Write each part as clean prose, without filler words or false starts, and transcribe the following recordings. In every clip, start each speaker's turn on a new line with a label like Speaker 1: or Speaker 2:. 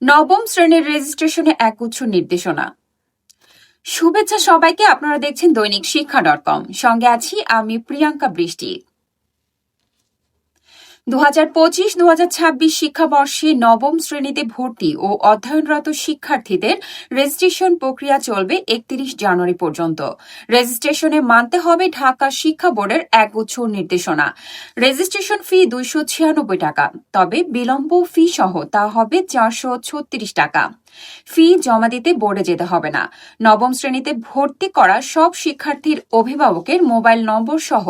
Speaker 1: নবম শ্রেণীর রেজিস্ট্রেশনে একগুচ্ছ নির্দেশনা। শুভেচ্ছা সবাইকে। আপনারা দেখছেন দৈনিক শিক্ষা.com। সঙ্গে আছি আমি প্রিয়াঙ্কা বৃষ্টি। 2025-2026 শিক্ষাবর্ষে নবম শ্রেণীতে ভর্তি ও অধ্যয়নরত শিক্ষার্থীদের রেজিস্ট্রেশন প্রক্রিয়া চলবে 31 জানুয়ারি পর্যন্ত। রেজিস্ট্রেশনে মানতে হবে ঢাকা শিক্ষা বোর্ডের একগুচ্ছ নির্দেশনা। রেজিস্ট্রেশন ফি 296 টাকা, তবে বিলম্ব ফি সহ তা হবে 436 টাকা। ফি জমা দিতে বোর্ডে যেতে হবে না। নবম শ্রেণীতে ভর্তি করা সব শিক্ষার্থীর অভিভাবকের মোবাইল নম্বর সহ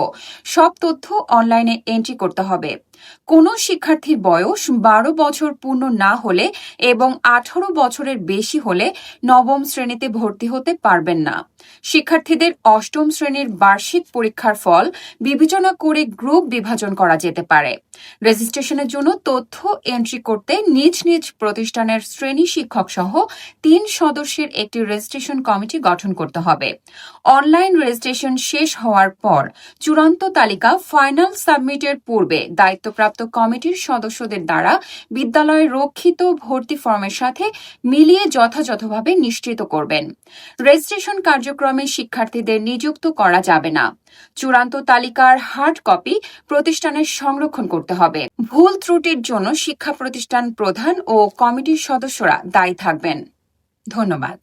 Speaker 1: সব তথ্য অনলাইনে এন্ট্রি করতে হবে। কোনো শিক্ষার্থীর বয়স 12 বছর পূর্ণ না হলে এবং 18 বছরের বেশি হলে নবম শ্রেণীতে ভর্তি হতে পারবেন না। শিক্ষার্থীদের অষ্টম শ্রেণীর বার্ষিক পরীক্ষার ফল বিবেচনা করে গ্রুপ বিভাজন করা যেতে পারে। রেজিস্ট্রেশনের জন্য তথ্য এন্ট্রি করতে নিজ নিজ প্রতিষ্ঠানের শ্রেণী শিক্ষক সহ 3 সদস্যের একটি রেজিস্ট্রেশন কমিটি গঠন করতে হবে। অনলাইন রেজিস্ট্রেশন শেষ হওয়ার পর চূড়ান্ত তালিকা ফাইনাল সাবমিটের পূর্বে দায়িত্বপ্রাপ্ত কমিটির সদস্যদের দ্বারা বিদ্যালয়ে রক্ষিত ভর্তি ফর্মের সাথে মিলিয়ে যথাযথভাবে নিশ্চিত করবেন। রেজিস্ট্রেশন কার্যক্রমে শিক্ষার্থীদের নিযুক্ত করা যাবে না। চূড়ান্ত তালিকার হার্ড কপি প্রতিষ্ঠানের সংরক্ষণ করতে হবে। ভুল ত্রুটির জন্য শিক্ষা প্রতিষ্ঠান প্রধান ও কমিটির সদস্যরা দায়ী থাকবেন। ধন্যবাদ।